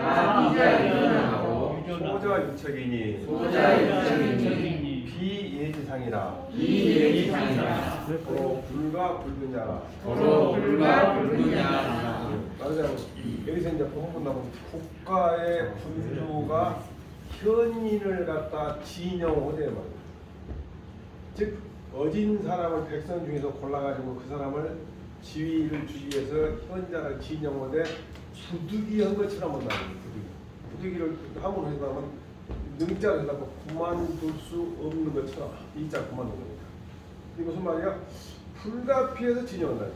비자 유전하고 소자 유척이니 비예지상이라 비예지상이라 도로 불과 불분야라. 도로 불과 불분야라. 맞아요. 여기서 이제 본문 나오면 국가의 군주가 현인을 갖다 진영하되 말이야. 즉 어진 사람을 백성 중에서 골라가지고 그 사람을 지위를 주기 위해서 현자를 진영하되 부득이 한 것처럼 한다는 거예요. 부득이를 함으로 해서 능자를 해서 그만둘 수 없는 것처럼 이자 그만두는 겁니다. 이게 무슨 말이야? 불가피해서 진영한다.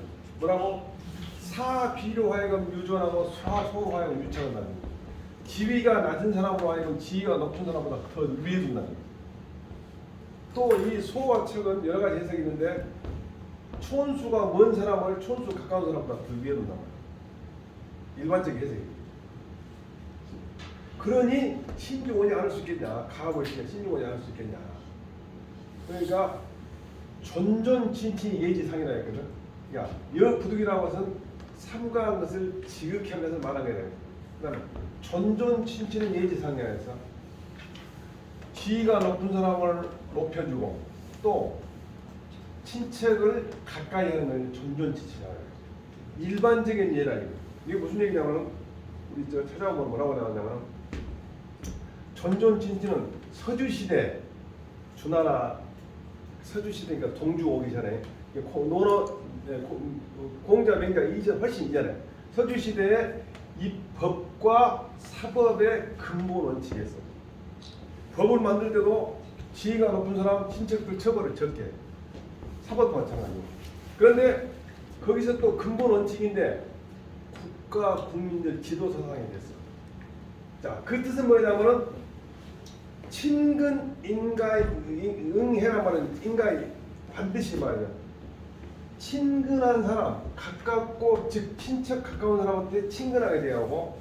뭐라고? 사비로 하여금 유전하고 소로 하여금 유착한다는 거예요. 지위가 낮은 사람으로 하여금 지위가 높은 사람보다 더 위에 둔다는 거예요. 또 이 소와 척은 여러 가지 해석이 있는데 촌수가 먼 사람을 촌수 가까운 사람보다 더 위에 둔단 말이에요. 일반적인 해석입니다. 그러니 신중하지 않을 수 있겠냐? 가업을 시켜 신중하지 않을 수 있겠냐? 그러니까 존존친친이 예지상이라 했거든. 야, 여 부득이라는 것은 삼가한 것을 지극히 한 것을 말한 거예요. 그다음에 존존친친은 예지상이라 해서 지위가 높은 사람을 높여주고 또 친척을 가까이 하는 걸 존존친친이라고 해요. 일반적인 예라 이거. 이게 무슨 얘기냐면 우리 저 찾아보면 뭐라고 나왔냐면 존존친친은 서주시대 주나라 서주시대니까 동주 오기 전에 공자 명자 이전 훨씬 이전에 서주시대에 이 법과 사법의 근본 원칙이었어. 법을 만들 때도 지위가 높은 사람 친척들 처벌을 적게 해. 사법도 마찬가지고. 그런데 거기서 또 근본 원칙인데 국가 국민들 지도 사상이 됐어. 자, 그 뜻은 뭐냐면은 친근 인가에 응해란 말은 인가에 반드시 말이야. 친근한 사람, 가깝고 즉 친척 가까운 사람한테 친근하게 대하고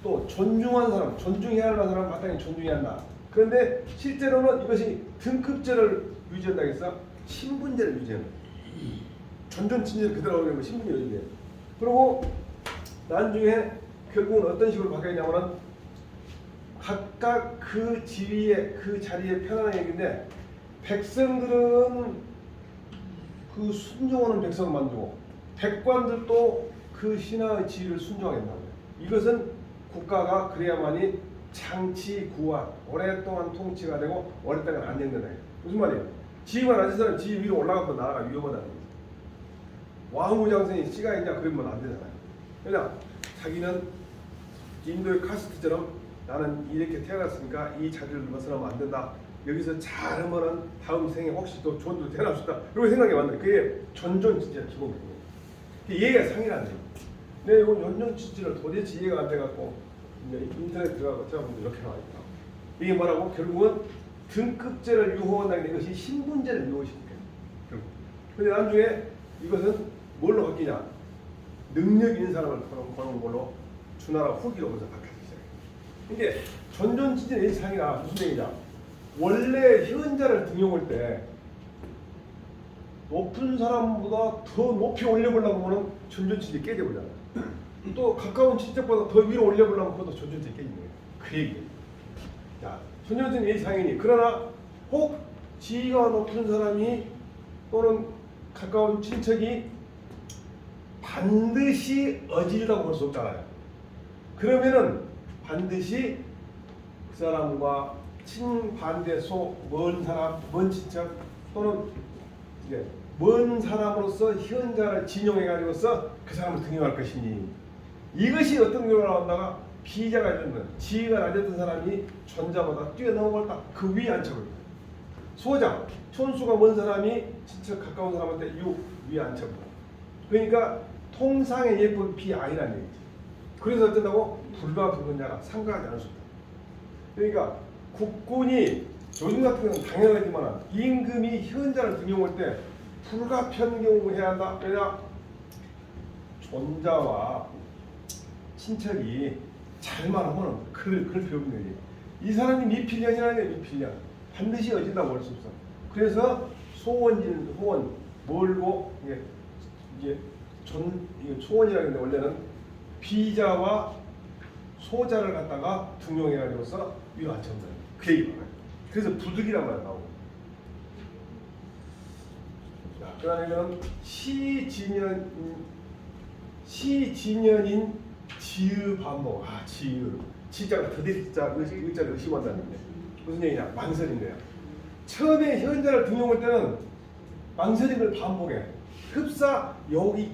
또 존중한 사람, 존중해야 하는 사람 마땅히 존중해야 한다. 그런데 실제로는 이것이 등급제를 유지한다고 해서 신분제를 유지한다. 존존친제를 그대로 하려면 신분제를 유지해. 그리고 나중에 결국은 어떤 식으로 바뀌었냐면은 각각 그 지위에 그 자리에 편안하게 있는데 백성들은 그 순종하는 백성을 만들고 백관들도 그 신하의 지위를 순종하게 된다고요. 이것은 국가가 그래야만이 장치 구화 오랫동안 통치가 되고 오랫동안 안정된다. 무슨 말이에요? 지위가 낮은 사람이 지위 위로 올라가고 나라가 위험하다는 거죠. 왕후장성이 씨가 있냐 그러면 안 되잖아요. 그냥 자기는 인도의 카스트처럼 나는 이렇게 태어났으니까 이 자리를 벗어나면 안 된다. 여기서 잘하면은 다음 생에 혹시 또 좋은 데 태어날 수 있다. 이렇게 생각이 왔는데 그게 존존진지가 기본이에요. 이해가 상이라는 거예요. 근데 이건 존존진지를 도대체 이해가 안 돼갖고 인터넷 들어가서 찾아보면 이렇게 나와있다. 이게 뭐라고? 결국은 등급제를 유혹한다는 게 이것이 신분제를 유혹시켜요. 근데 나중에 이것은 뭘로 바뀌냐? 능력 있는 사람을 거는 걸로 주나라 후기로 먼저 바뀌었어요. 이게 존존진지의 상이라 무슨 얘기냐? 원래 현자를 등용할 때 높은 사람보다 더 높이 올려보려고 하면 존존진지 깨져버리잖아요. 또 가까운 친척보다 더 위로 올려보려면 그것도 존존진지 깨지는 거예요. 그 얘기예요. 자, 존존진지 예상이니 그러나 혹 지위가 높은 사람이 또는 가까운 친척이 반드시 어질다고 볼 수 없잖아요. 그러면은 반드시 그 사람과 친반대소 먼 사람, 먼 친척 또는 이제 먼 사람으로서 현자를 진용해가지고서 그 사람을 등용할 것이니 이것이 어떤 경우가 나온다가 비자가 있는 지위가 낮았던 사람이 존자보다 뛰어넘은 걸 딱 그 위에 앉혀버립니다. 소자, 촌수가 먼 사람이 친척 가까운 사람한테 요 위에 앉혀버립니다. 그러니까 통상의 예쁜 비아이라는 얘기지. 그래서 어쩐다고? 불가불분자가 상가하지 않을 수 있다. 그러니까 국군이 요즘 같은 경우는 당연하지만 임금이 현자를 등용할 때 불가편경해야 한다. 왜냐? 존자와 친척이 잘만 하면 그럴 필요 없는 거지. 이 사람이 미필년이라는 게 미필년. 반드시 어진다고 볼 수 없어. 그래서 소원지는 소원 멀고 이게 소원이라는 게 원래는 비자와 소자를 갖다가 등용해가지고서 위로 앉혀놓는 거예요. 그 얘기 봐요. 그래서 부득이란 말이 나오고. 자, 그 다음에 이거는 시진연인 지읒 반복. 아, 지읒. 지자가 더디자 의자를 의심한다는데 무슨 얘기냐? 망설인 거야. 처음에 현자를 등용할 때는 망설인 걸 반복해. 흡사 여기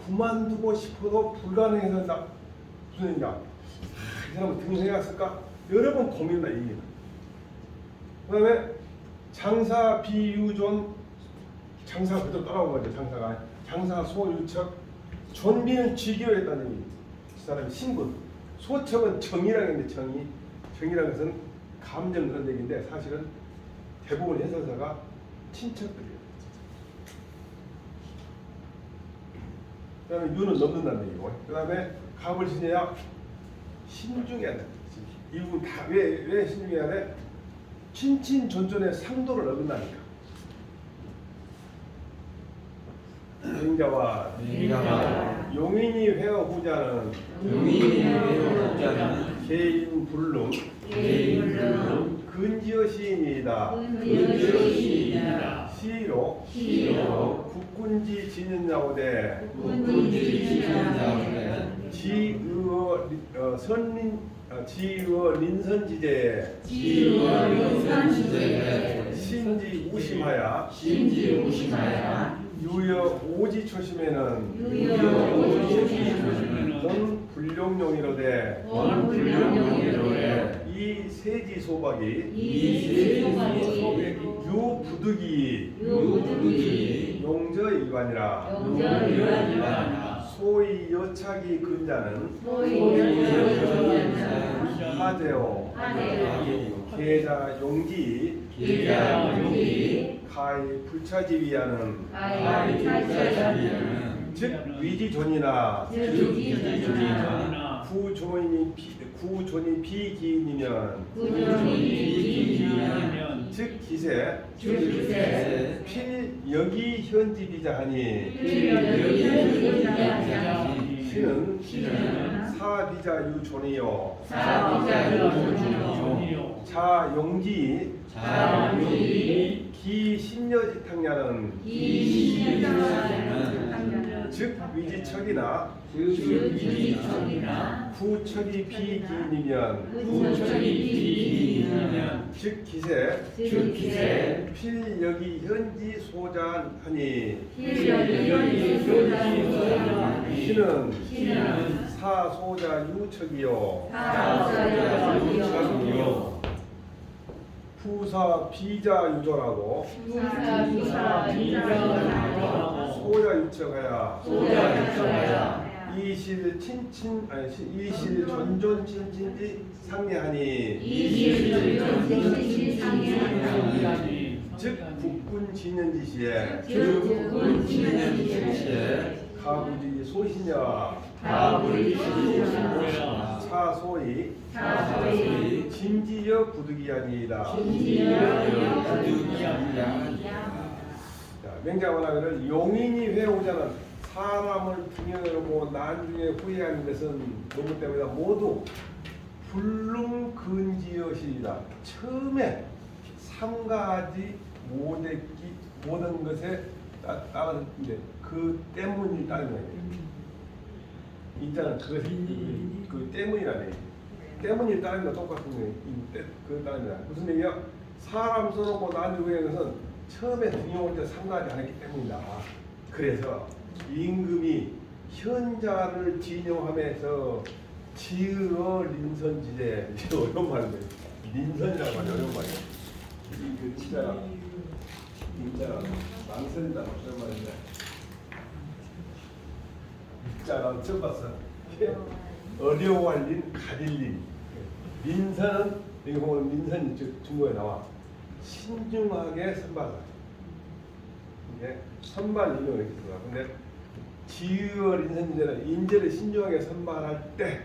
그만두고 싶어도 불가능해서 나 무슨 얘기냐? 이 사람은 등용해왔을까? 여러 번 고민한다 이 얘기다. 그 다음에 장사 비유존 장사가 그대로 따라온 거죠. 장사 소유척 존비는 쥐기로 했다는 얘기. 이 사람이 신분. 소척은 정이라는 건데 정이라는 것은 감정 그런 얘기인데 사실은 대부분 해설사가 친척들이에요. 그 다음에 유는 넘는다는 얘기고, 그 다음에 갑을 신해야 신중해야 돼. 이 부분 다 왜 신중해야 돼? 친친존존의 상도를 어긋나니까. 맹자와 용인이 회어 후자는 개인 불능 근지어 시인이다. 시로 국군지 진연나오되 지의 린선지대 신지 우심하야 유여 오지 초심에는 원 불룡용이로되 이 세지 소박이 유 부득이 용저 일관이라 소위 여차기 근자는 하제오 계자 용기 가히 불차지위하는 즉 위지존이나 구존이 비기인이면 즉 기세 필여기 현지비자 하니 시는 사비자 유존이요 자용지 기신여지탕냐는 즉 위지척이나 구척이 비기인이면 즉 기세 필여기 현지 소자하니 시는 사소자 유척이요 부사 비자 유조라고 소자 유척하야 이실 존존 친친지 상례하니 즉 국군 진연지시에 가부지 소시냐 사소이 진지여 부득이하니이다. 맹자원하기를 용인이 회오자는 사람을 등용해놓고 나중에 후회하는 것은 노무 때문에 모두 불능근지여시이다. 처음에 삼가지 모든 것에 따라서 이제 그 때문이 따른 거예요. 인자는 그것이 그 때문이라는 얘기. 때문이 따른 거 똑같은 거예요. 그 따른 거야. 무슨 얘기야? 사람 써놓고 나중에 것은 처음에 등용할 때 상가하지 않았기 때문이다. 그래서 임금이 현자를 진용하면서 지으어 린선지대 어려운 말이에요. 린선이라고 하죠. 어려운 말이에요. 그 진짜 망설인다 어려운 말인데 자랑 처음 봤어. 어려워할 린 가릴 린 민선은 여기 보면 민선이 중국에 나와 신중하게 선발하다. 이게 선발 인용을 이렇게 들어가. 근데 지의 인선지대는 인재를 신중하게 선발할 때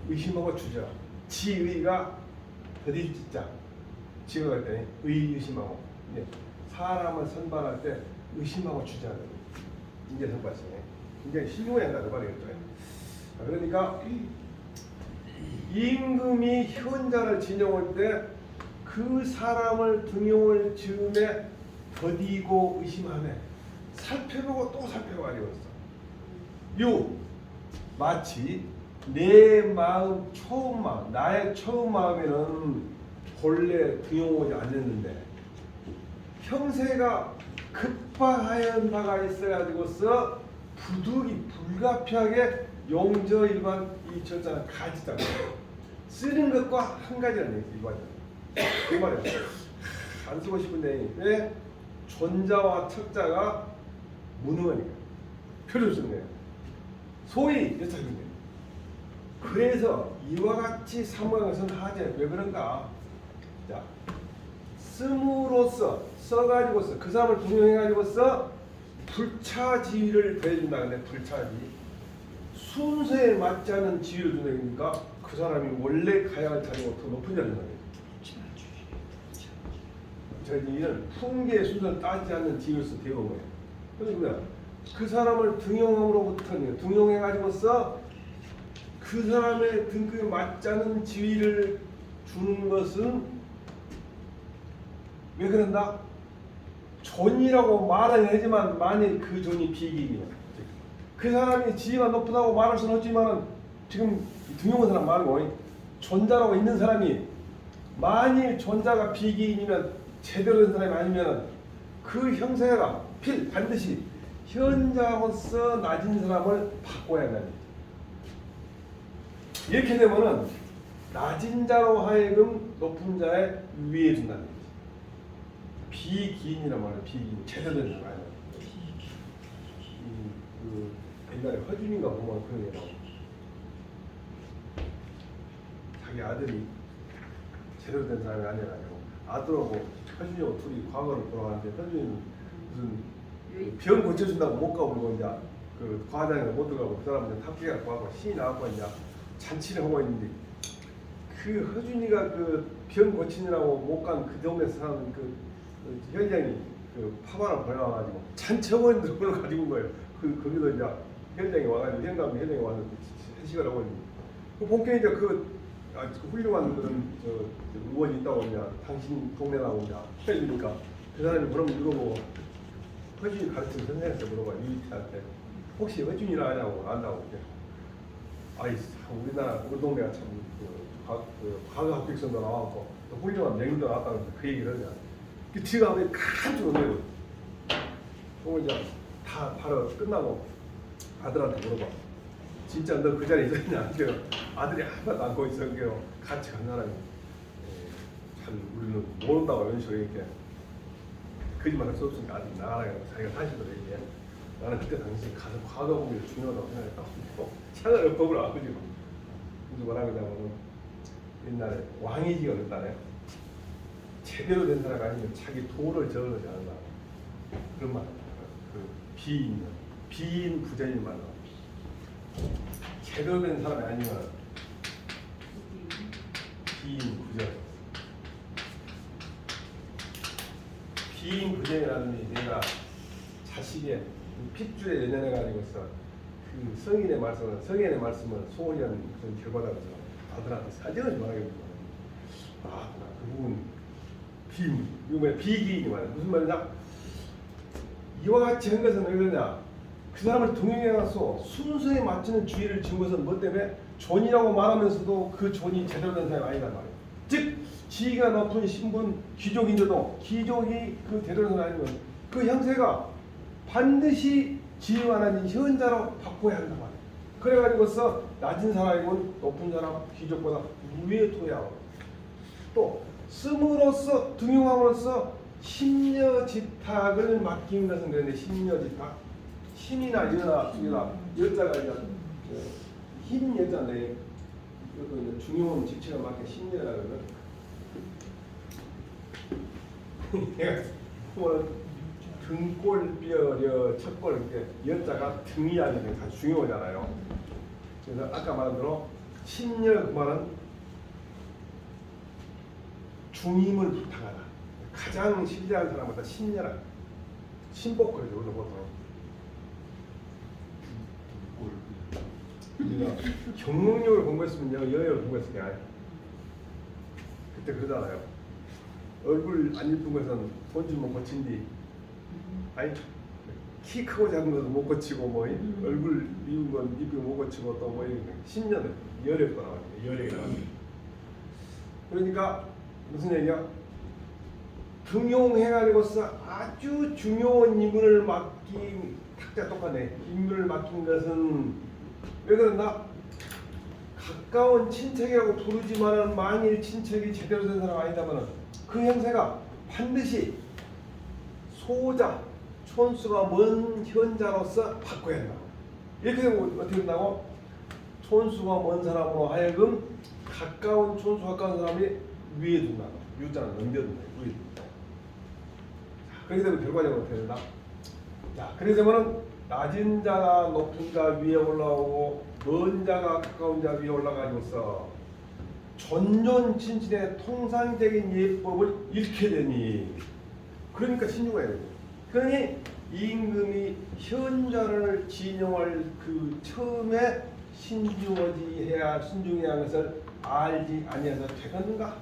의심하고 주저. 지의가 더딜 짓자. 지의가 할 때 의심하고. 사람을 선발할 때 의심하고 주저하는 인재 선발시에 굉장히 신중해야 한다는 말이겠죠. 그러니까 임금이 현자를 진용할 때 그 사람을 등용을 즈음에 더디고 의심하네. 살펴보고 또 살펴봐 아니었어. 요 마치 내 마음 처음 마음, 나의 처음 마음에는 본래 등용하지 않았는데 형세가 급박하연 바가 있어가지고서 부득이 불가피하게 용저 일반 이 절자는 가지다. 쓰는 것과 한 가지는 일반이야. 그 말이야. 안 쓰고 싶은데 왜 존자와 척자가 무능하니까 표를 쓰는 거예요. 소위 여차적인 거예요. 그래서 이와 같이 사모한 것은 하재. 왜 그런가? 자, 씀으로써 써가지고서 그 사람을 등용해가지고서 불차지위를 더해준다. 근데 불차지 순서에 맞지 않은 지위를 주는 얘기니까 그 사람이 원래 가야 할 자리가 더 높은 자리인 거예요. 저희는 풍계의 순서를 따지지 않는 지위로서 되어온 거예요. 그래서 뭐야? 그 사람을 등용함으로부터는 등용해가지고서 그 사람의 등급에 맞지 않은 지위를 주는 것은 왜 그런다? 존이라고 말은 하지만 만일 그 존이 비기이면 그 사람이 지위가 높다고 말할 수는 없지만 지금 등용한 사람 말고 존자라고 있는 사람이 만일 존자가 비기인이면 제대로 된 사람이 아니면 그 형세가 반드시 현자로서 낮은 사람을 바꿔야 한다는 거죠. 이렇게 되면은 낮은 자로 하여금 높은 자의 위에 둔다는 거죠. 비기인이란 말은 비기인, 제대로 된 사람 아니야. 그 옛날에 허준인가 보면 그런 게 나오고 자기 아들이 제대로 된 사람이 아니라고 아들하고 허준이하고 둘이 과거를 돌아가는데 허준이는 무슨 병 고쳐준다고 못 가버리고 이제 그 과장에 못 들어가고 그 사람은 탑기가 가고 신이 나왔고 이제 잔치를 하고 있는데 그 허준이가 그 병 고치느라고 못 간 그 동네 사는 그 현장이 그 파바를 벌여와가지고 잔치하고 있는데 그걸 가지고 온 거예요. 거기서 이제 현장에 와가지고 현장에 와서 회식을 하고 있는데 그 본격이 이제 그 훌륭한 그런 의원이 있다고 이제 당신 동네라고 이제 해주니까 그 사람이 그럼 이거 허준이 가르치는 선생님한테 물어봐 유이태한테 혹시 허준이라 하냐고 안다고 아이 우리나라 우리 동네가 참 과거 합격선도 나왔고 또 훌륭한 명인도 나왔다는 그 얘기를 하냐 그 뒤가 왜 가지고 오네요. 그러면 이제 다 바로 끝나고 아들한테 물어봐. 진짜 너 그 자리에 있었냐? 아들이 하나도 안 거기 있었게요. 같이 간 사람이 잘 우리는 모른다고 이런 식으로 이렇게 거짓말할 수 없으니까 아들이 나가라고 자기가 사실대로 얘기해. 나는 그때 당시 가서 과거 보기를 중요하다고 생각했다고 차라리 법을 안 하지고 무슨 뭐라 그러냐면 옛날에 왕이지가 그랬다네. 제대로 된 사람 아니면 자기 도를 저어놓지 않는다. 그런 말. 그 비인 부자인 말. 제대로 된 사람이 아니면 비인 부자. 비인 부자라는 게 내가 자식의 핏줄에 연연해가지고서 그 성인의 말씀을 소홀히 하는 그런 결과다 그래서 아들한테 사정하지 말아야겠다. 그 부분 이거 뭐야 비기인이 말이야. 무슨 말이냐? 이와 같이 한 것은 왜 그러냐? 그 사람을 동행해가서 순서에 맞추는 주의를 지은 것은 뭐 때문에 존이라고 말하면서도 그 존이 제대로 된 사람이 아니란 말이에요. 즉 지위가 높은 신분 귀족인데도 귀족이 그 제대로 된 사람이 아니면 그 형세가 반드시 지위가 아닌 현자로 바꿔야 한단 말이에요. 그래가지고서 낮은 사람이건 높은 사람 귀족보다 위에 둬야 하고 또 씀으로써 등용함으로써 심려지탁을 맡기는 것은 그런데 심려지탁 힘이나 여나 여자가 이제 힘 여자인데 이것도 이제 중요한 직책을 맡긴 심려라 그러면 내가 보면 등골뼈 척골 이렇게 여자가 등이 아니면 다 중요하잖아요. 그래서 아까 말한 대로 심려 그 말은 중임을 부탁하다. 가장 신뢰한 사람보다 신뢰라. 신복거리죠. 우리가 보통. 우리가 경영력을 공부했으면요 영역을 공부했을 게 아니에요. 그때 그러잖아요. 얼굴 안 이쁜 것은 돈 주면 고친 뒤 아니 키 크고 작은 것은 못 고치고 뭐 얼굴 미운 건 이쁘게 못 고치고 또 뭐 10년을 열애가 나왔어요. 열애가 나왔어요. 그러니까 무슨 얘기야? 등용해가지고서 아주 중요한 인물을 맡긴 탁자 똑같네. 인물을 맡긴 것은 왜 그런가? 가까운 친척이라고 부르지만은 만일 친척이 제대로 된 사람 아니다면은 그 형세가 반드시 소자, 촌수가 먼 현자로서 바꿔야 한다. 이렇게 되면 어떻게 된다고? 촌수가 먼 사람으로 하여금 가까운 촌수 가까운 사람이 위에 둔다. 유자는 넘겨둔다. 위에 둔다. 그렇게 되면 결과적으로 어떻게 된다? 자, 그렇게 되면은 낮은 자가 높은 자 위에 올라오고 먼 자가 가까운 자 위에 올라가지고서 전년 친친의 통상적인 예법을 잃게 되니 그러니까 신유가 해야 되고 그러니 임금이 현자를 진용할 그 처음에 신중해야 하는 것을 알지 아니해서 되겠는가?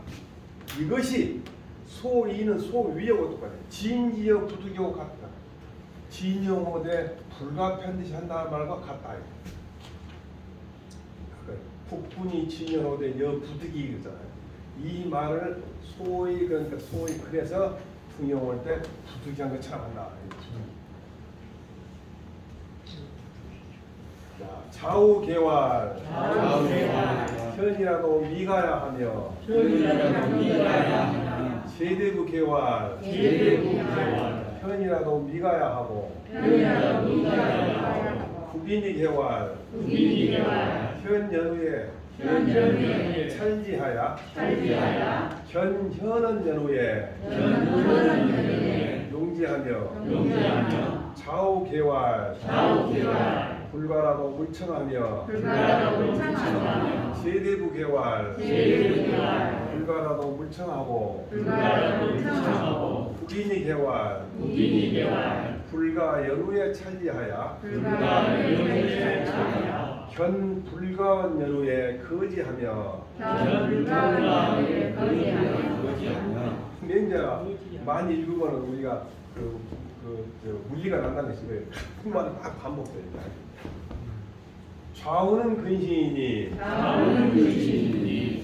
이것이 소이는 소위하고 똑같아요. 진지어 부득이하고 같다. 진용호대 불가편듯이 한다는 말과 같다. 국분이 진용호대 여 부득이 그러잖아요. 이 말을 소위 그러니까 소위 그래서 등용할 때 부득이한 것처럼 한다. 좌우개활 현이라도 미가야 하며 제대부 개활 현이라도 미가야 하고 구빈이 개활 현 연후에 찰지하야 현은 연후에 용지하며 좌우 개활 불가라도 물청하며 제대부 개활 불가라도 물청하고 구빈이 개활 불가 연후에 찰지하야 현 불가원 연후에 거지하며 근데 이제 많이 읽으면 우리가 물리가 난다는 것이고요. 그 말은 막 반복돼요. 좌우는 근신이니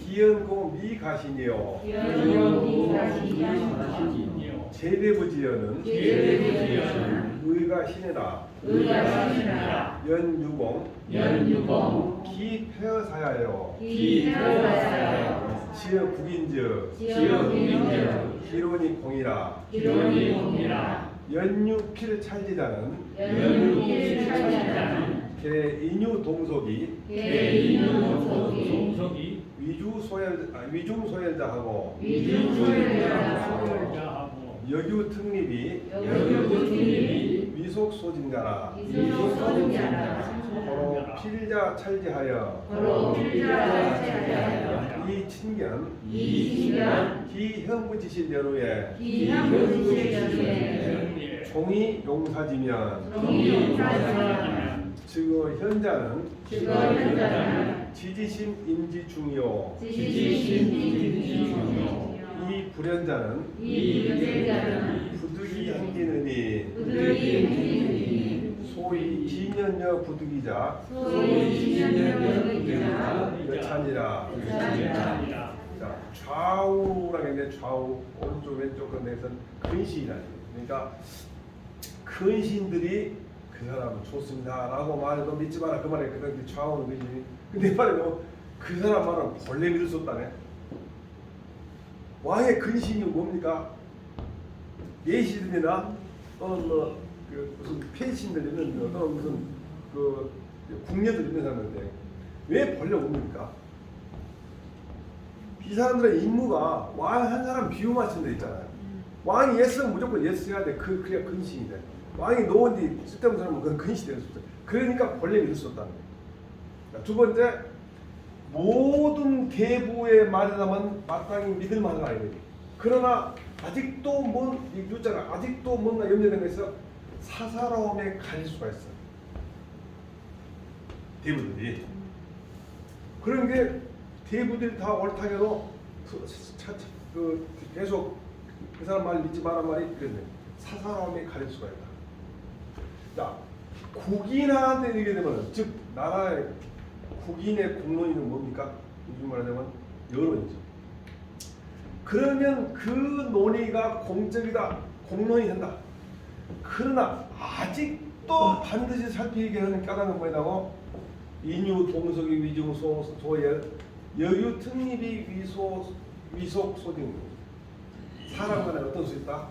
기연고 미가신이요 제대부지연은 의가 신이라 연유공 기폐어사야요 지어 국인즉 기론이 공이라 연유필 찰지자는 개인유 동속이 위중 소열자하고 여규 특립이 위속 소진자라 서로 필자 찰지하여 이 친견 기형부지신 연후에 종이 용사지면 즉 현자는 지지심 임지 중이요 이 불현자는 부득이 행진으니 소위 진연여 부득이자 여찬이라. 자, 좌우라고 했는데 좌우 오른쪽 왼쪽 건에서는 근신이라는 거예요. 그러니까 근신들이 그 사람은 좋습니다라고 말해도 믿지 마라 그 말에 그 좌우는 근신이. 근데 말해도 그 사람 말은 본래 믿을 수 없다네. 왕의 근신이 뭡니까? 예시들이나 또는 그 무슨 폐신들 있는 또는 무슨 그 궁녀들 있는 사람인데 왜 본래 옵니까? 이 사람들의 임무가 왕 한 사람 비유 맞춘 데 있잖아요. 왕이 예스면 무조건 예스 해야 돼. 그래야 근신이 돼. 왕이 노원 뒤 쓸데없는 사람은 그건 근신이 될 수 없어요. 그러니까 본래 믿을 수 없다는 거예요. 두 번째, 모든 계부의 말이라면 마땅히 믿을 만한 아이들이. 그러나 아직도 유자가 아직도 뭔가 염려된 거 있어. 사사로움에 갈 수가 있어. 대부들이 그런 게 대부들이 다 옳다게도 계속 그 사람 말 믿지 마란 말이 이랬네. 사사로움이 가릴 수가 있다. 자, 국인한테 이게 되면, 즉 나라의 국인의 공론이는 뭡니까? 요즘 말하자면 여론이죠. 그러면 그 논의가 공적이다, 공론이 된다. 그러나 아직도 반드시 살피게 하는 까닭은 뭐냐고? 인유 동석이 위중 소열 여유 특립이 위속 소등. 사람 간에 어떤 수 있다?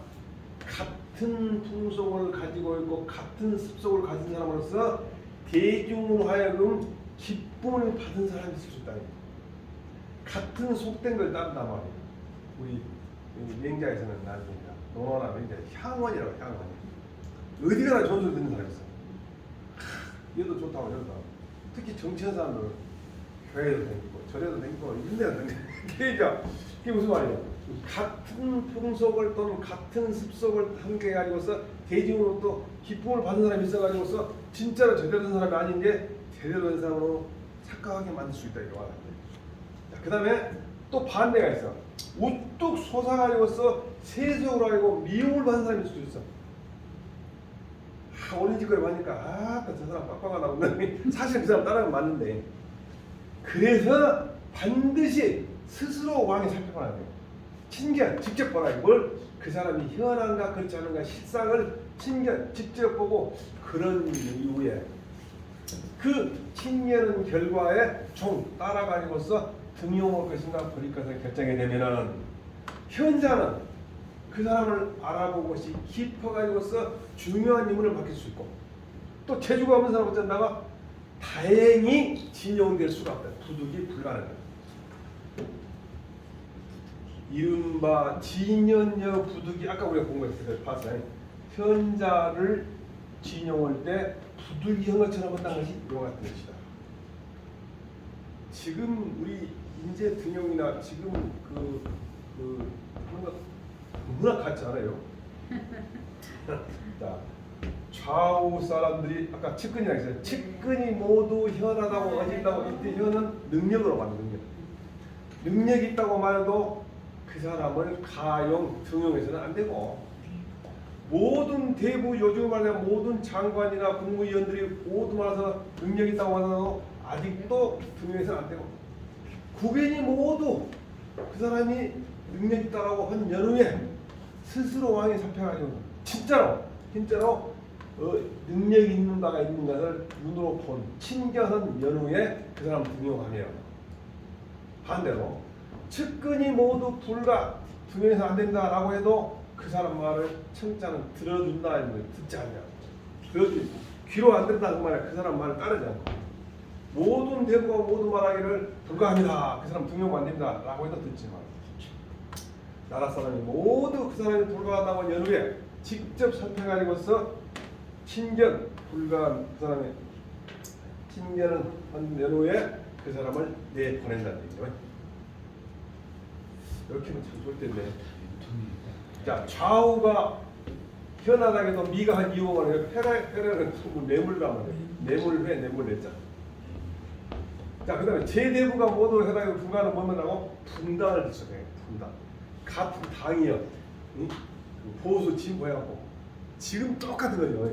같은 풍속을 가지고 있고 같은 습속을 가진 사람으로서 대중으로 하여금 기쁨을 받은 사람이 있을 수 있다. 같은 속된 걸 따른단 말이에요. 우리 맹자에서는 나중입니다. 논어나 맹자 향원이라고. 향원. 어디 가나 좋은 소리 듣는 사람이 있어. 얘도 좋다고 저러다. 특히 정치한 사람들은 교회도 다니고 절에도 다니고 이런 데도 다니고. 그게 무슨 말이에요? 같은 풍속을 또는 같은 습속을 함께 가지고서 대중으로부터 기쁨을 받는 사람이 있어가지고서 진짜로 제대로 된 사람이 아닌데 제대로 된 사람으로 착각하게 만들 수 있다 이거. 그 다음에 또 반대가 있어. 우뚝 솟아가지고서 세속으로 알고 미움을 받는 사람이 있을 수 있어. 어린 짓거리 하니까 저 사람 빡빡하다고 사실 그 사람 따라하면 맞는데, 그래서 반드시 스스로 왕이 살펴봐야 돼요. 친견 직접 보라. 뭘 그 사람이 현한가 그렇지 않은가 실상을 친견 직접 보고 그런 이후에 그 친견은 결과에 종 따라가지고서 등용할 것인가 버릴 것을 결정이 되면은 현자는 그 사람을 알아보고 깊어가지고서 중요한 인물을 바뀔 수 있고, 또 재주가 없는 사람 어쩐다가 다행히 진용될 수가 없다. 부득이 불가능하다. 이른바 진연여 부득이, 아까 우리가 공부했을 때 봤어요. 현자를 진용할 때 부득이 한 것처럼 한다는 것이 이와 같은 것이다. 지금 우리 인재 등용이나 지금 그런 거 문학 같지 않아요? 자, 좌우 사람들이 아까 측근이라고 했어요. 측근이 모두 현하다고 어진다고. 이때 현은 능력으로 말하는 능력. 능력이 있다고 말해도 그 사람을 가용, 등용해서는 안 되고, 모든 대부 요즘 말하면 모든 장관이나 국무위원들이 모두 말해서 능력이 있다고 하더라도 아직도 등용해서는 안 되고, 국인이 모두 그 사람이 능력이 있다고 한 연후에 스스로 왕이 살펴가지고 진짜로 능력이 있는 바가 있는 것을 눈으로 본 친견한 연후에 그 사람 등용하며, 반대로 측근이 모두 불가 등용해서 안 된다라고 해도 그 사람 말을 청자는 들어준다 아니면 듣지 않냐, 귀로 안 된다 그 말에 그 사람 말을 따르지 않고, 모든 대부가 모두 말하기를 불가합니다, 그 사람 등용 안 된다 라고 해도 듣지만, 나라 사람이 모두 그 사람이 불가하다고 연후에 직접 살펴가지고서 친견 불가한 그 사람의 친견은 한 연후에 그 사람을 내보낸다는 얘기죠. 이렇게 하면 참 좋을 텐데. 자, 좌우가 현하다게도 미가 한 이유가 뭐예요? 회라는 뇌물이란 말이에요. 뇌물했죠. 자, 그 다음에 제대부가 모두 해당해도 분간은 뭐냐고? 분당을 지적해요. 분당. 같은 당이요. 응? 보수 진보하고 지금 똑같은 거죠.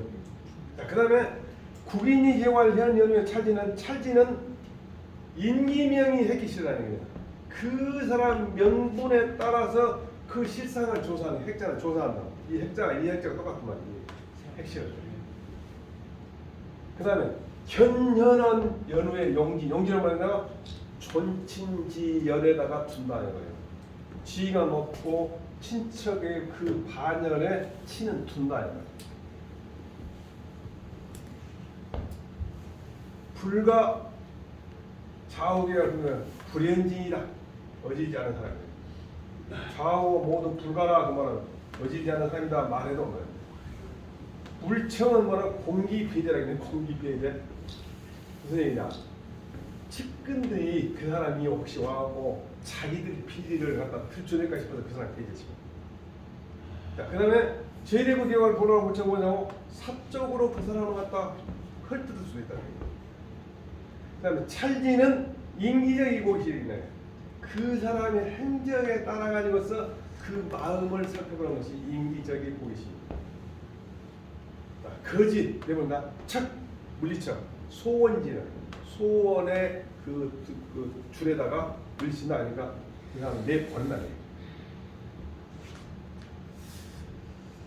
자, 그 다음에 국인이 제공할 현 연후의 찰지는 임기명이 했기 싫다는 거예요. 그 사람 명분에 따라서 그 실상을 조사하는, 핵자를 조사한다. 이 핵자가 똑같은 말이에요. 핵실을. 그 다음에 현현한 연후의 용지는 뭐냐면 존친지연에다가 둔다는 거예요. 지가 높고 친척의 그 반열에 치는 둔다는 거예요. 불가 좌우계가 그러면 불현진이다. 어지지 않은 사람이에요. 좌우 모두 불가라 그 말은 어지지 않은 사람이다 말해도 뭐예요? 물청은 뭐라 공기피해자라고 하는 공기피해자. 무슨 얘기냐? 측근들이 그 사람이 혹시 와갖고 자기들 비리를 갖다 들춰낼까 싶어서 그 사람 피해자지. 자, 그 다음에 제대부 개혁을 보라고 붙여보냐고 사적으로 그 사람을 갖다 헐뜯을 수 있다는 얘기예요. 그 다음에 찰지는 인기적인 고시이네. 그 사람의 행적에 따라 가지고서 그 마음을 살펴보는 것이 인기적인 고시. 거짓 되면 나 척 물리척 소원지는 소원의 그 줄에다가 물신다 하니까 그 사람 내 번나네.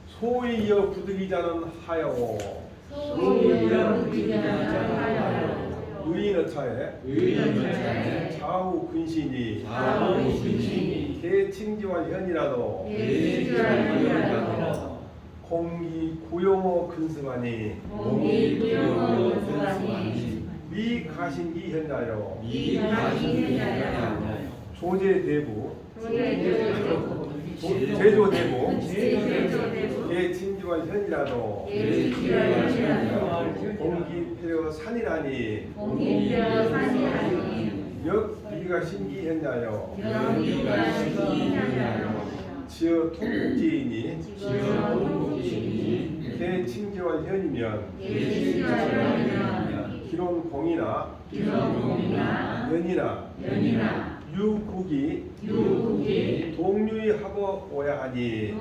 소이여 부득이자는 하여오. 소이여 부득이자는 하여오. 의인의 좌우 근신이 개칭지와 현이라도 공기 구용어 근승하니 미가신기 현자여 조제대부 제조대부 개칭지와 현이라도 공기표여 산이라니 역비가 신기현자여 지어 통국지이니 개칭지와 현이면 기론공이나 연이나 유국이 동류하고 오야하니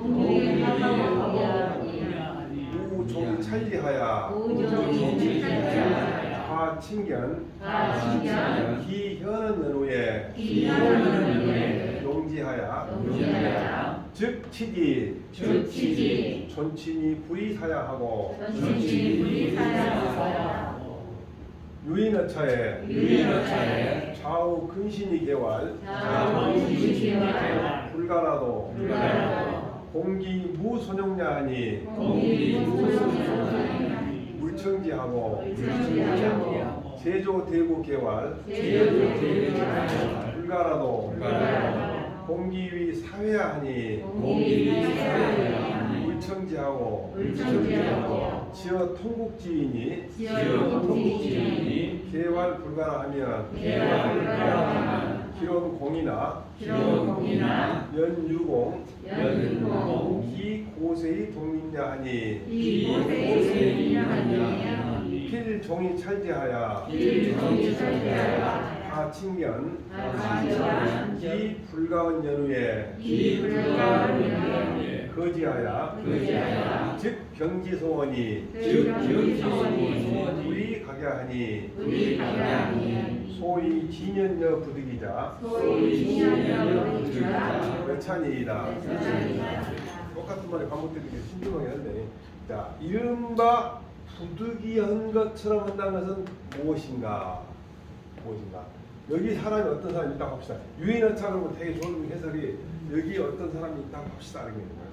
우종이 찰리하야 하친견 기현은 연후에 용지하야 즉 치지 존친이 부의사야하고 유인어차에 좌우 근신이 개활 불가라도 공기 무소용냐하니 물청지하고 제조대구 개활 불가라도 공기위 사회하니 물청지하고 지어 통국지이니 개활 불가하면 기론공이나 연유공 기고세의 동민야하니 필종이 찰지하야 하친견 기불가한 연후에 거지하야 즉 경지소원이 우리 가게하니 소위 진연여 부득이자 여찬이이다. 똑같은 말에 반복되는 게 신중하게 하는데, 자, 이른바 부득이한 것처럼 한다는 것은 무엇인가? 여기 사람이 어떤 사람이 있다고 합시다. 유인어차로 되게 좋은 해설이 여기 어떤 사람이 있다고 합시다. 이런 거예요.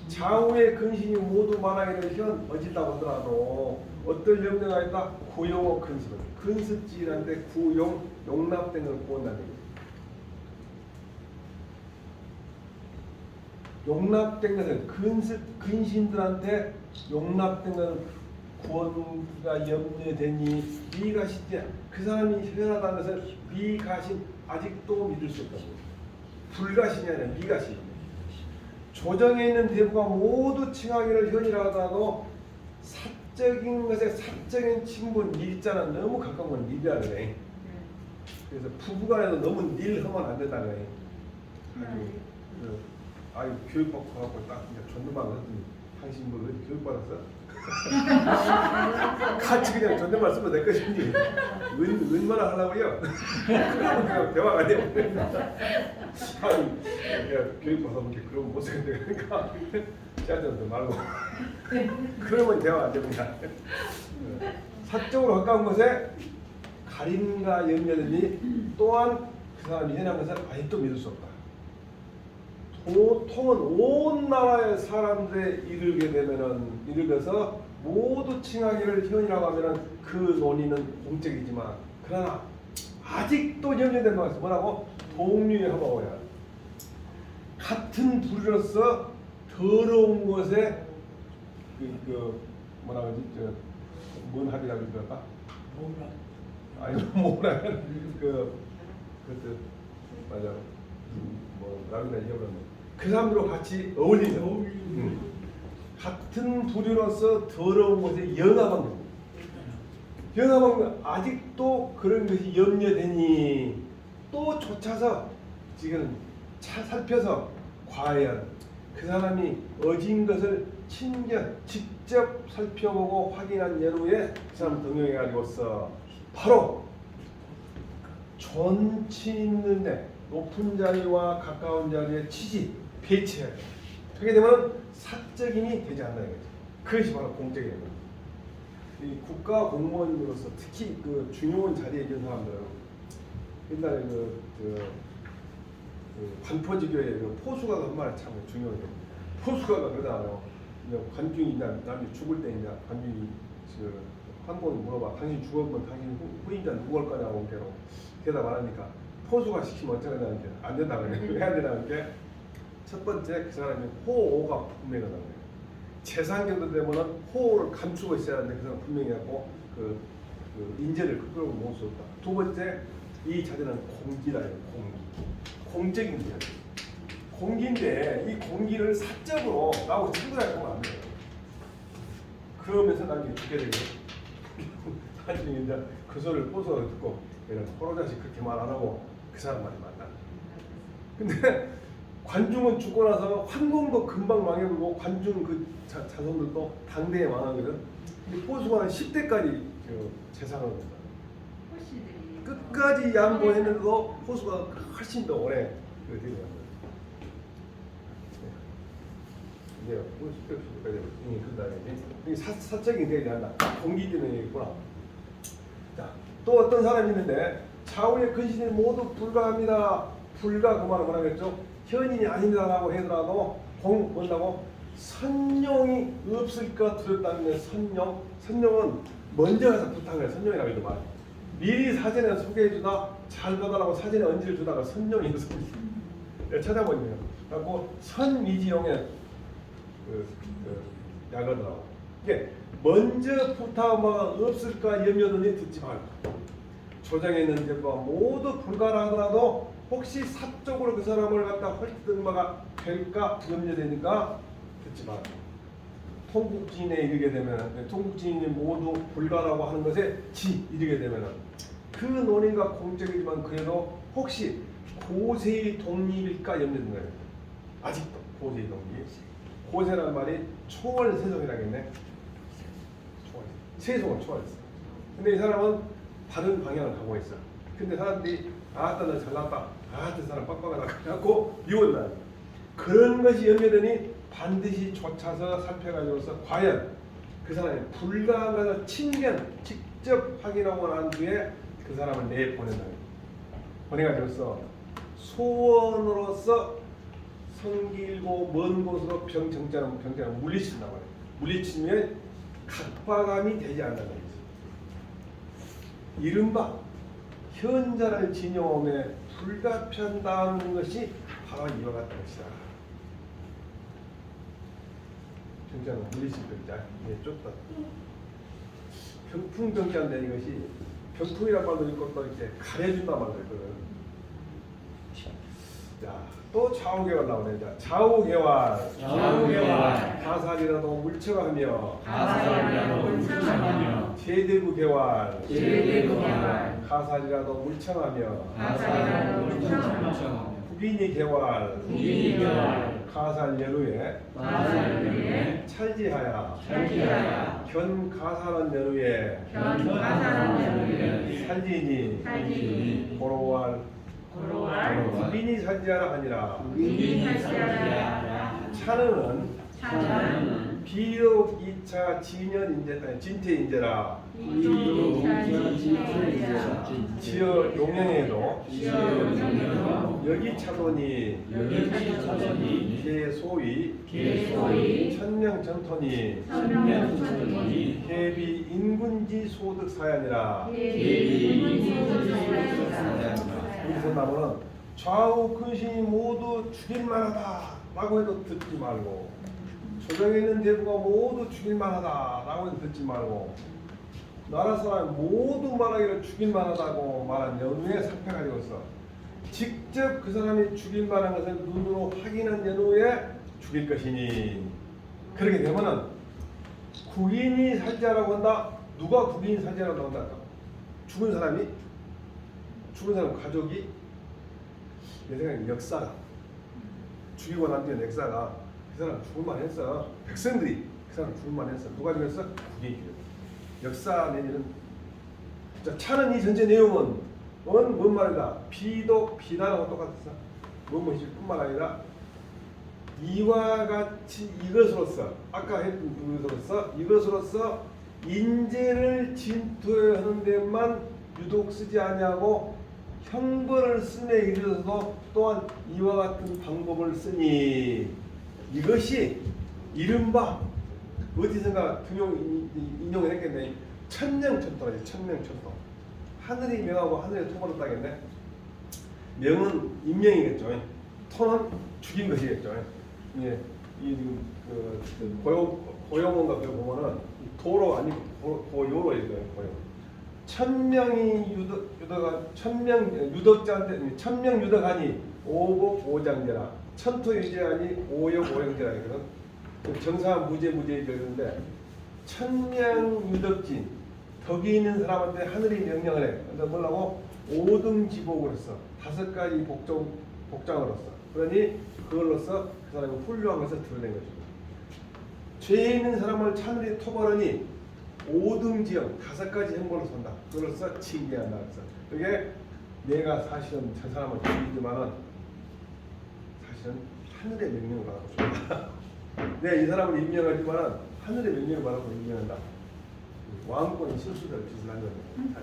좌우의 근신이 모두 만하게 되면 어짓다고 하더라도 어떤 염려가 있다? 구용어 근습. 근습지라는데 구용, 용납된 걸 구한다는 얘기예요. 용납된 것은 근신들한테 용납된 것은 구원가 염려되니 미가신지 그 사람이 현하다는 것은 미가신 아직도 믿을 수 없다고. 불가신이 아니라 미가신. 조정에 있는 대부가 모두 칭하기를 현이라고 하더라도 사적인 것에 사적인 친분 일자는 너무 가까운 건 일이라 그래. 그래서 부부간에도 너무 일하면 안 된다 그래. 아주 교육받고 갖고 딱 존댓말 했더니 당신 뭐 어디 교육받았어? 같이 그냥 존댓말 쓰면 될 것이니 얼마나 하려고요? 그러면 대화가 안 되면 교육받아서 그러면 못 쓰겠네. 그러니까 짜증도 말고 그러면 대화 안 됩니다. 사적으로 가까운 것에 가림과 염려들이 또한 그 사람이 현한 것을 아직도 믿을 수 없다. 보통은 온 나라의 사람들에 이르러서 모두 칭하기를 현이라고 하면은 그 논의는 공적이지만 그러나 아직도 염려된 것은 뭐라고? 동류의 하마오야. 같은 부류로서 더러운 것에 뭐라 그러지? 뭔 합이라고 그럴까? 아니 뭐라 그것도 맞아. 뭐 나름대로 이어버렸네. 그 사람들과 같이 어울리는 같은 부류로서 더러운 것에 영합한 겁니다. 영감은 아직도 그런 것이 염려되니 또 쫓아서 지금 살펴서 과연 그 사람이 어진 것을 직접 살펴보고 확인한 연후에 그 사람 등용해가지고서 바로 존치 있는데 높은 자리와 가까운 자리에 배치해야 돼. 그렇게 되면 사적인이 되지 않는다는 거죠. 그것이 바로 공적인 겁니다. 이 국가 공무원으로서 특히 그 중요한 자리에 있는 사람들은 옛날에 관포지교에 그 포수가 얼마나 참 중요해요. 포수가 그러잖아요. 관중이 남이 죽을 때 이제 관중이 한 번 물어봐. 당신 죽었면 당신 후임자는 누구 할 거냐고 걔로 대답 안 하니까 포수가 시키면 어쩌냐는 게 안 된다고 해요. 해야 된다는 게 첫 번째 그 사람이 호오가 분명하다는 거예요. 재산 정도 되면은 호를 감추고 있어야 하는데 그 사람 분명히 하고 그 인재를 그걸로 모을 수 없다. 두 번째 이 자리는 공기라요. 공적인 자리. 공기인데 이 공기를 사적으로 나하고 친구라고 하면 안 돼요. 그러면서 나중에 죽게 되고 나중에 이제 그 소리를 포소가 듣고 얘는 포로자식 그렇게 말 안 하고 그 사람 말이 맞다. 근데 관중은 죽고 나서 황궁도 금방 망해버리고 관중 그 자손들도 당대에 망하거든. 근데 포수가 10대까지 재산을 얻는다. 끝까지 양보했는데도 포수가 훨씬 더 오래 되게 됩니다. 이제 그 사적인 되게 한다. 공기 때문에 있구나. 자, 또 어떤 사람이 있는데 좌우의 근신이 모두 불가합니다. 불가 그 말은 뭐라겠죠? 현인이 아니다라고 하더라도 뭔다고 선용이 없을까 두렵다는 선용은 먼저 가서 부탁을 해. 선용이라고 해도 말. 미리 사전에 소개해주다 잘 받아라고 사전에 언지를 주다가 선용이 있습니다. 찾아보니까 그래갖고 선미지용의 약어더라고. 이게 먼저 부탁하면 없을까 염려더니 듣지 말고 조정에 있는 제보가 모두 불가라 하더라도 혹시 사적으로 그 사람을 갖다 헐뜯바가 될까 염려되니까 듣지 말고 통국지인에 이르게 되면 통국지인이 모두 불가라고 하는 것에 이르게 되면 그 논의가 공적이지만 그래도 혹시 고세의 독립일까 염려되는 거예요. 아직도 고세의 독립. 고세라는 말이 초월세속이라겠네. 세속은 초월했어. 근데 이 사람은 다른 방향을 가고 있어. 근데 사람들이 아따 너 잘났다. 아따 사람 빡빡하다. 그래갖고 미웠나. 그런 것이 염려되니 반드시 쫓아서 살펴가지고서 과연 그 사람이 불가하면서 친견 직접 확인하고 난 뒤에 그 사람을 내보낸다. 보내가지고서 소원으로서 성길고 먼 곳으로 병정자를 물리친다고 해요. 물리치면 각박함이 되지 않는다는 거죠. 이른바 현자를 진용함에 불가피한다는 것이 바로 이와 같은 것이다. 병자는 물리칠 병자. 이게 좁다. 병풍병자인데 이것이 병풍이란 말도 있고 또 이렇게 가려준다 말도 있거든. 자, 또 좌우개월 나오네. 자, 좌우개월. 가살이라도 물청하며. 제대구개월. 가살이라도 물청하며. 국인이 개월. 가살 연후에. 찰지하야. 견가살한 연후에. 살지니. 고로월. 국인이 살지하라 하니라. 차는 비록 2차 진연인재다. 진퇴인재라. 지어 용영에도 여기 차도니 개소위 천명전토니 개비 인군지 소득 사연이라. 여기서 나오는 좌우 근신이 모두 죽일만하다 라고 해도 듣지 말고 조정에 있는 대부가 모두 죽일만하다 라고 해도 듣지 말고 나라 사람 모두 말하기를 죽일만하다고 말한 연후에 살펴가지고서 직접 그 사람이 죽일만한 것을 눈으로 확인한 연후에 죽일 것이니 그렇게 되면은 국인이 살자라고 한다. 누가 국인 사제라고 나온다? 죽은 사람 가족이 내 생각에 역사가 죽이고 난 뒤에 역사가 그 사람 죽을만 했어. 백성들이 그 사람 죽을만 했어. 누가 죽였어? 국인이 죽였어. 역사 내지는 자, 차는 이 전체 내용은 뭔 말이다? 비도 비단하고 똑같았어. 무엇이 뿐만 아니라 이와 같이 이것으로서 아까 했던 이것으로서 인재를 진토하는 데만 유독 쓰지 아니하고 형벌을 쓰에 이르러서도 또한 이와 같은 방법을 쓰니 이것이 이른바 어디선가 인용을 했겠네. 천명천토라지. 천명천토. 하늘이 명하고 하늘이 토벌을 따겠네. 명은 인명이겠죠. 토는 죽인 것이겠죠. 예, 이 지금 고용원가 그 보면은 도로 아니고 고요로 읽어요. 고요. 천명이 유덕가 유덕자인데 천명 유덕하니 오복 오장제라. 천토유제하니 오역 오영제라 이거는 정사 무제 이러는데 천명 유덕진 덕이 있는 사람한테 하늘이 명령을 해. 근데 뭐라고? 5등 지복을 했어. 5가지 복장을 했어. 그러니 그걸로써 그 사람이 훌륭한 것을 드러낸 것입니다. 죄 있는 사람을 하늘이 토벌하니 5등 지형 5가지 형벌로 선다. 그걸로써 징계한다. 그래서 그게 내가 사실은 저 사람을 죽이지만은 사실은 하늘의 명령을 받고 싶다. 내가 이 사람을 임명하지만은 하늘의 명령을 받고 임명한다. 왕권이 실수를 짓을 한 겁니다.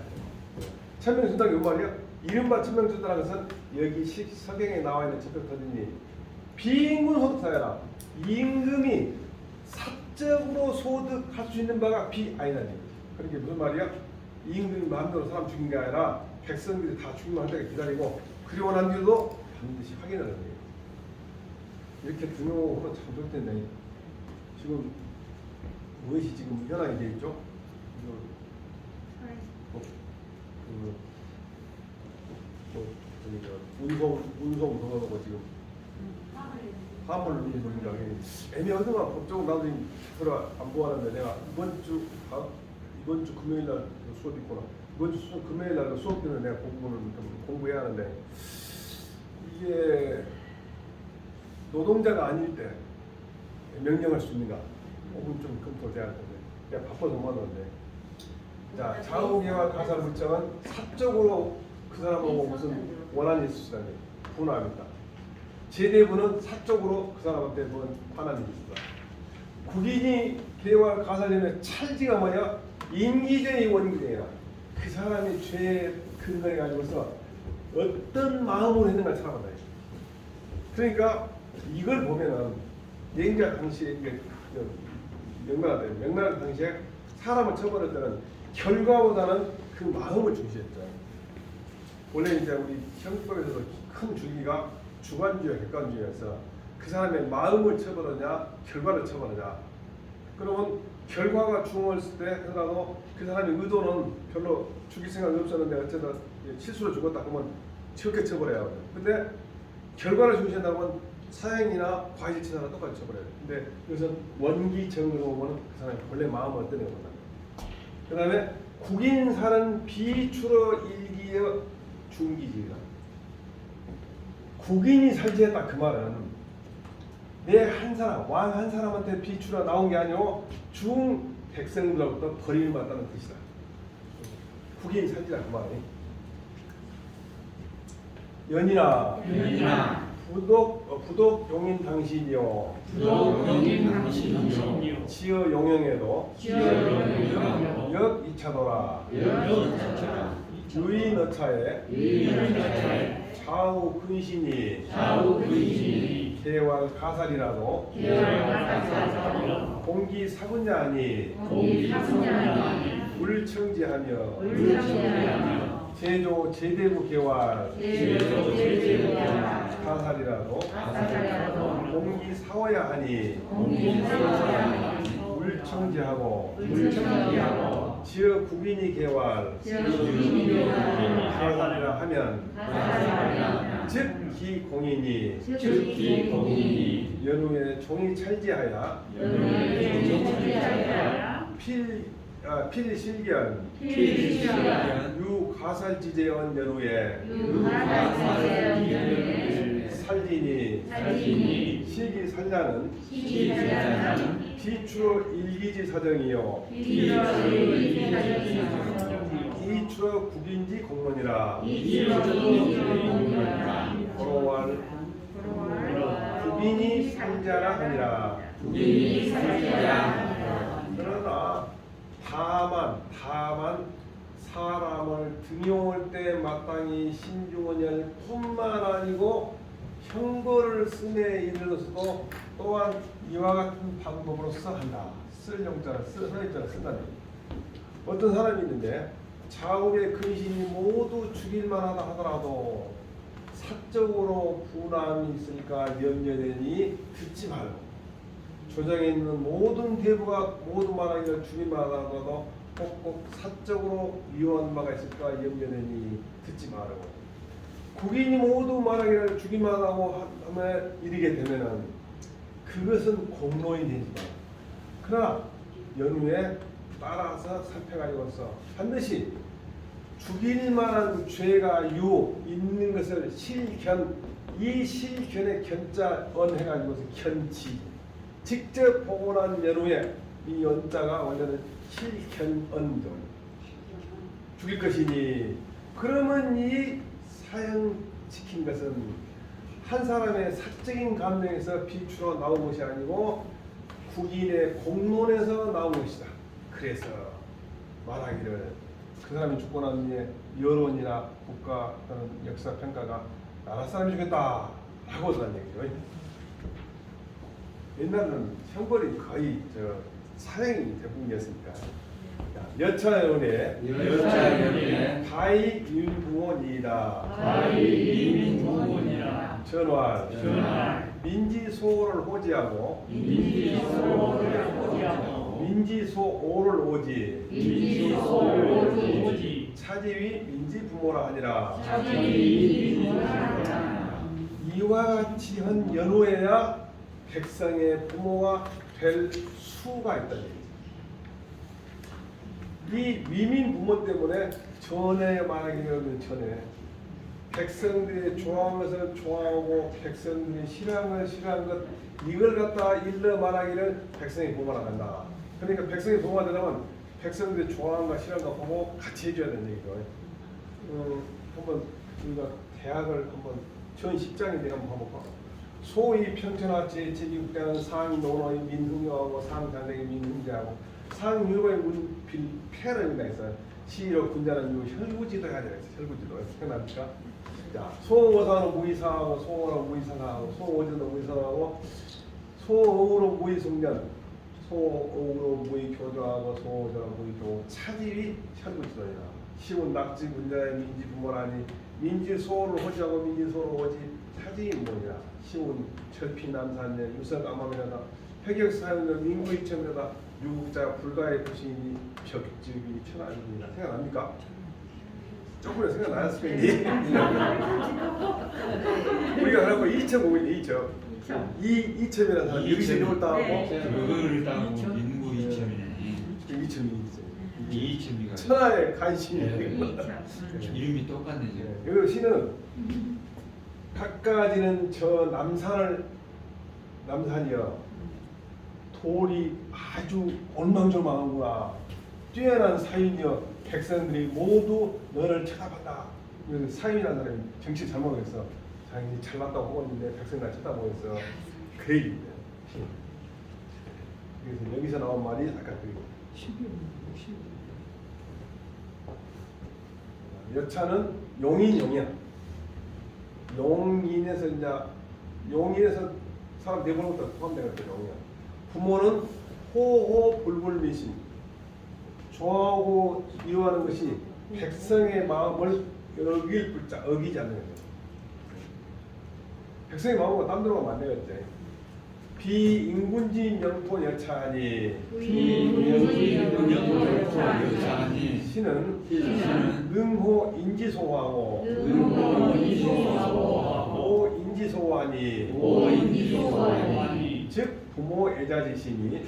천명천토가 이 말이야. 이른바 천명천토라는 것은 여기 서경에 나와 있는 천명천토니 비임금 소득사회라. 임금이 사적으로 소득할 수 있는 바가 비아니다니. 그러니까 무슨 말이야? 임금이 마음대로 사람 죽인 게 아니라 백성들이 다 죽이면 할 때까지 기다리고 그리고 난 뒤에도 반드시 확인을 하는 거예요. 이렇게 등용하면 참 좋을 텐데 지금 무엇이 지금 현황이 되어 있죠? 운송 도로고 지금 화물이 보니까 애매하더만 법적으로 나도 지금 들어 안 보았는데 내가 이번 주 금요일 날 수업 있구나. 이번 주 금요일 날 수업 때문에 내가 공부를 좀 공부해야 하는데 이게 노동자가 아닐 때 명령할 수 있는가? 혹은 좀 검토돼야 할 텐데 내가 바빠서 못 하는데. 자, 좌우계와 가사 물정은 사적으로 그 사람하고 무슨 원한이 있을 수 있다는 분함이다. 제대부는 사적으로 그 사람한테 뭔 반환이 있다. 국인이 계와 가사전의 찰지가 뭐냐? 인기전의 원기전이라. 그 사람이 죄의 근거에 가지고서 어떤 마음으로 했는가 찾아본다. 그러니까 이걸 보면은 냉자 당시에 명나라 당시에 사람을 처벌할 때는 결과보다는 그 마음을 중시했죠. 원래 이제 우리 형법에서도 큰 주기가 주관주의와 객관주의여서 그 사람의 마음을 처벌하냐 결과를 처벌하냐. 그러면 결과가 중요했을 때 하더라도 그 사람의 의도는 별로 죽일 생각이 없었는데 어쨌든 실수로 죽었다 그러면 적게 처벌해야 하거든요. 근데 결과를 중시한다면 사형이나 과실치사나 똑같이 처벌해요. 근데 이것은 원기정으로 보면 그 사람의 원래 마음은 어떤 거다. 그 다음에 국인사는 비추러 일기의 중기지이다. 국인이 살지했다 그 말은 내 한 사람, 왕 한 사람한테 비추러 나온 게 아니고 중 백성들로부터 벌임을 받다는 뜻이다. 국인이 살지라 그 말이. 연이나 부독 용인 당신이요. 지어 용영에도 역 이차도라. 유인 어차에 좌우 근신이 개왈 가살이라도 공기 사군자하니 물청지하며 제조 제대부 개왈 가살이라도 공기 사워야 하니 물청지하고 지어 국인이 개왈 가살이라 하면 즉 기공인이 연후에 종이 찰지하여 필실견 필실견 유가살지제언 연후에 유가살지제언 살진이 살진이 시기살ля는 시기살ля는 비추어 일기지 사정이요 비추어 일기지 사정이요 이추어 국인지 공문이라 이추어 국인지 공문이라 고로왈 국인이 상자라 하니라 국인이 상자라 그러나 다만 사람을 등용할 때 마땅히 신중언을 뿐만 아니고 형벌을 쓰에 이르러서도 또한 이와 같은 방법으로서 한다. 쓸 용자를 써있자를 쓴다는 얘기. 어떤 사람이 있는데 좌우의 근신이 모두 죽일 만하다 하더라도 사적으로 분함이 있으니까 염려되니 듣지 말고 조정에 있는 모든 대부가 모두 말하기를 죽일 만하다도 꼭꼭 사적으로 위험한 바가 있을까 염려되니 듣지 말고 국인이 모두 말하기를 죽일 만하다고 하면 이르게 되면은 그것은 공로인 되지만 그러나 연후에 따라서 살펴가지고서 반드시 죽일 만한 죄가 있는 것을 실견 이 실견의 견자 언해가지고서 견치 직접 복원한 연후에 이 연자가 원래는 실견언 죽일 것이니 그러면 이 사형시킨 것은 한 사람의 사적인 감정에서 비추어 나온 것이 아니고 국인의 공론에서 나온 것이다. 그래서 말하기를 그 사람이 죽고 난 뒤에 여론이나 국가 또는 역사 평가가 나라 사람이 죽였다 라고 하는 얘기죠. 옛날에는 형벌이 거의 사형이 대부분이었으니까 여차연에 다이 윤부원이다 전활 민지소를 호지하고 민지소오를 오지 차지위 민지부모라 하니라 이와 같이 한 연후에야 백성의 부모가 될 수가 있다는 얘기죠. 이 위민 부모 때문에 전에 말하기는 전에 백성들이 좋아하는 것을 좋아하고 백성들이 싫어하는 것을 싫어하는 것 이걸 갖다 일러 말하기를 백성이 보호하라 한다. 그러니까 백성이 보호가 되려면 백성들이 좋아하는 것 싫어하는 것 보고 같이 해줘야 되는 얘기죠. 한번 우리가 대학을 한번 전 10장에 내가 한번 봐볼까. 소위 평천하 제7기국대는 상위 논어의 민흥여하고 상장대의 민흥제하고 상유로의 문필패를 해서 시로 군자는 혈구지도 해야 되겠어. 혈구지도 생각납니까? 자, 소어사는 무의사하고 소어는 무의상하고 소어지는 무의상하고 소어로 무의성년 소어로 무의교조하고 소어로 무의교 차지위 혈구지도이다. 시운 낙지 군자의 민지 부모라니 민지 소어를 호지하고 민지 소어를 호지 차지위 뭐냐 시운 철피 남산년 유석 암암이라다 폐격사연의 민구 이천에다 유국자 불가의 부신이 벽집이 천하입니다. 생각납니까? 조금은 생각나셨을 거니? 우리가 하고 2,500이 2첩. 이 2첩이라는 사람 여기서 이름을 따고 그거를 따고 민구 2첨이네. 2첩이 2첨이가 천하의 간신이 이름이 똑같네 지금. 여기 시는 각가지는 저 남산이여 돌이 아주 올망졸망하구나. 뛰어난 사인이여 백성들이 모두 너를 쳐다본다. 사인이라는 사람이 정치 잘못해서 자기 잘났다고 하고 있는데 백성이 날 쳐다보면서 그 얘기입니다. 그래서 여기서 나온 말이 아까 그 여차는 용인이야. 용인에서 사람 내보는 것도 포함되거든요. 용이야. 부모는 호호불불미심 좋아하고 미워하는 것이 백성의 마음을 어기지 않는 거죠. 백성의 마음과 딴 데로 가면 안 되겠지. 비인군지 명토 여차하니 시는 능호 인지소하고 인지소하니 즉 부모 애자지시니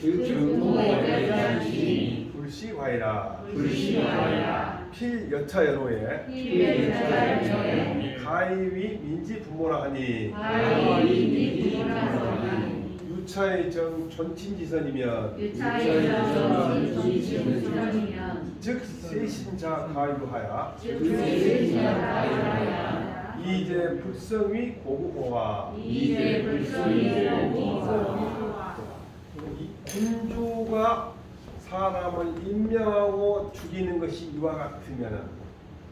불시과이라 불시과이라 필여차연호에 필여차연호에 가위위 민지 부모라 하니 가위위 부모라 하니 유차의 정 존친지선이면 유차에서 진실이면 즉 세신자 가유하야 세신자가하야 이제 불성위 고구호와 이제 불성이 이 군주가 사람을 임명하고 죽이는 것이 이와 같으면은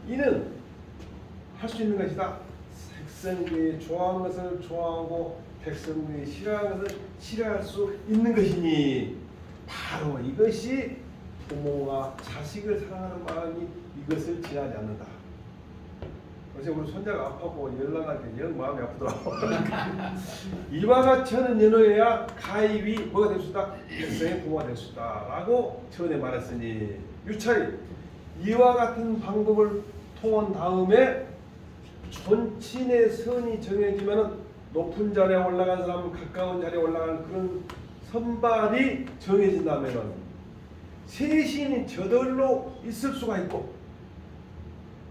이는 할 수 있는 것이다. 백성들이 좋아하는 것을 좋아하고 백성들이 싫어하는 것을 싫어할 수 있는 것이니 바로 이것이 부모가 자식을 사랑하는 마음이 이것을 지나지 않는다. 그래서 우리 손자가 아파고 연락할 때 영 마음이 아프더라고. 이와 같이 하는 연호해야 가입이 뭐가 될 수 있다? 백성의 부모가 될 수 있다 라고 전에 말했으니 유차리 이와 같은 방법을 통한 다음에 존친의 선이 정해지면 높은 자리에 올라간 사람, 가까운 자리에 올라가는 그런 선발이 정해진다면 세신이 저절로 있을 수가 있고,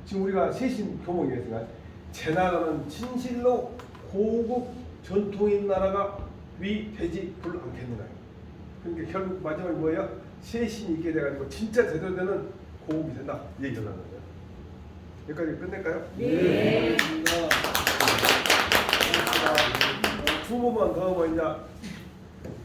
지금 우리가 세신 교목이 있으니까 제나라는 진실로 고국 전통인 나라가 되지 않겠느냐. 그러니까 결국 마지막에 뭐예요? 세신이 있게 돼가지고 진짜 제대로 되는 고국이 된다 이 얘기를 하는 거예요. 여기까지 끝낼까요? 네. 두 번만 더 하면 이제